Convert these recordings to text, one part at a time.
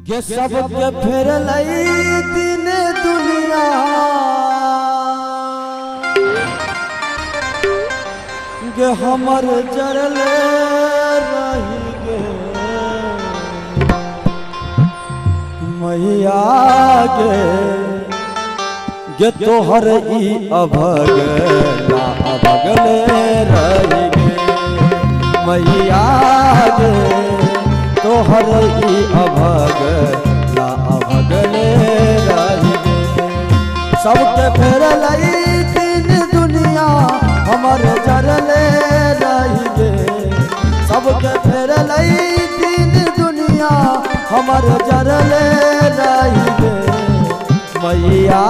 के सबके फेर लई दिन दुनिया गे हमर जरले रही गे मैया गे तोहर ई अभगला अभगले रही गे मैया गे तोहर ई अभगला अभगले रही गे सबके फेर लई दिन दुनिया हमर जरले रही गे सबके फेर लई दिन दुनिया हमर जरले रही गे मैया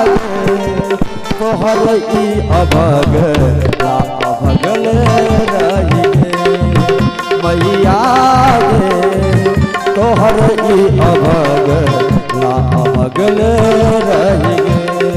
गे तोहर ई अभगला अभगले रही गे मैया गे तोहर ई अभगला अभगले रही गे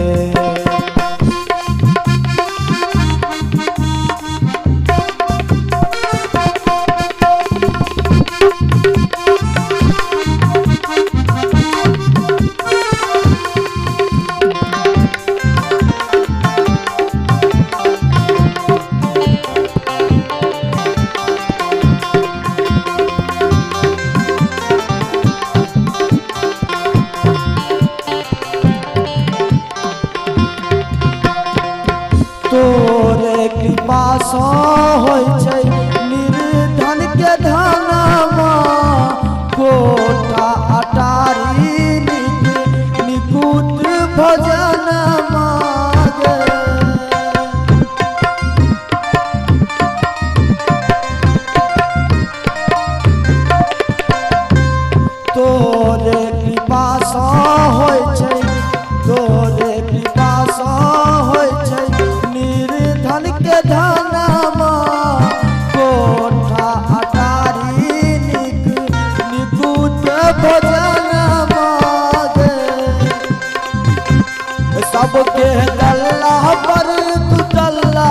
तोरे कृपा सँ होइ छै निर्धन के धनमा कोटा अटारी निकुट भजन मागे तोरे कृपा सँ होइ छै तोरे कृपा सँ होइ छै निर्धन के धनमा कोठा अटारी निकुट भजन मागे सबके गल्ला पर तू टल्ला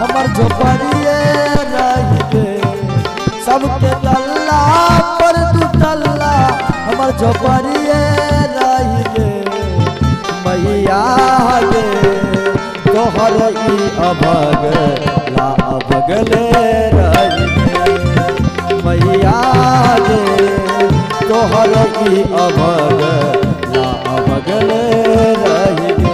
हमर झोपड़िए रही गे सबके गल्ला पर तू टल्ला हमर झोपड़िए रही गे मैया गे तोहर ई अभगला अभगले रही गे मैया गे तोहर ई अभगला अभगले रही गे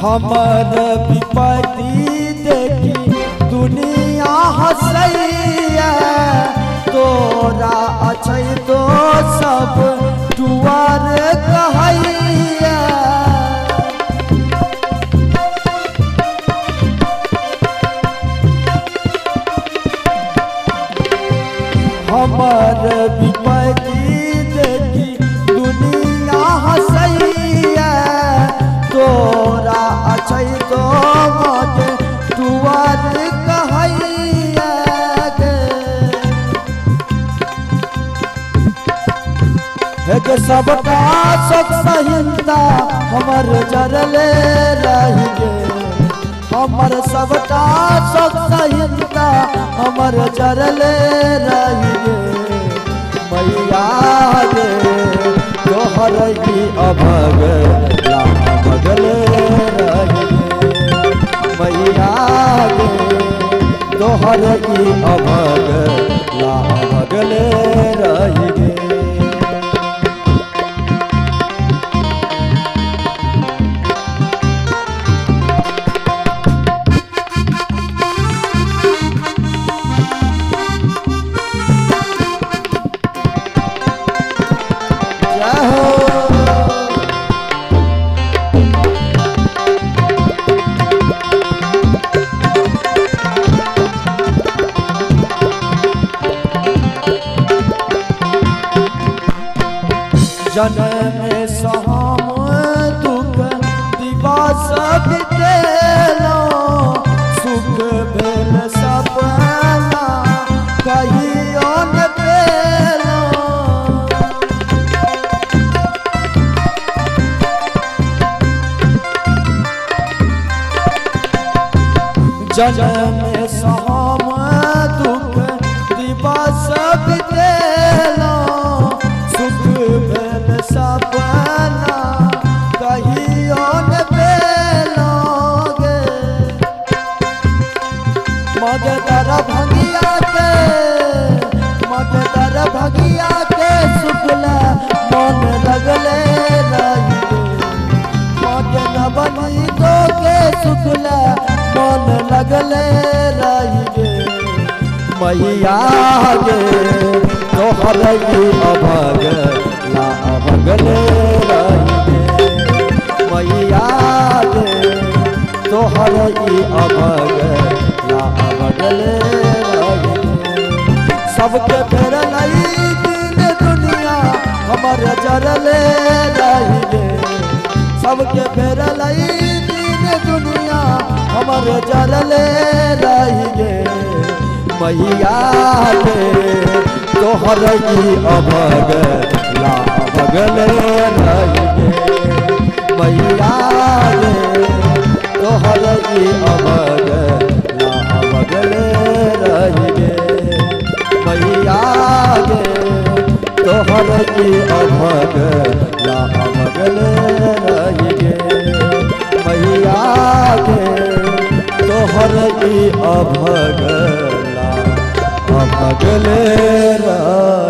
हमर विपत्ति देखी दुनिया हंसैया तोरा अछै तो सब दुआर कहैया हमर विपत्ति देखी दुनिया हंसैया तोरा अछै तो मत दुआर कहैया गे सबका शोक सहिंता हमर जरले रही गे हमर सबका शोक सहिंता हमर जरले रही गे मैया गे तोहर ई अभगला अभगले रही गे मैया गे तोहर ई अभगला अभगले रही गे जन्म सहाम दुख दिवस बितेलो सुख भेल सपना कहियो न पेलो जन्म सहाम दुख दिवस बितेलो सुख भेल सपना कहियो न पेलोगे मगदर भगिया के सुखला मन लगले रहिए मगे न बनी तो के सुखला मन लगले रहिए मैया गे तोहर अभग ला अभगले रहिए मैया गे तोहर अभग ला अभगले रहिए सबके फेरल दिन दुनिया हमर जरले रहिए सबके फेरल दिन दुनिया हमर जरले रहिए मैया गे तोहर अभग ला अभगले रहिए मैया गे तोहर अभग ला अभगले रहिए मैया गे तोहर अभग ला अभगले रहिए मैया गे तोहर अभग ला अभगले रहिए।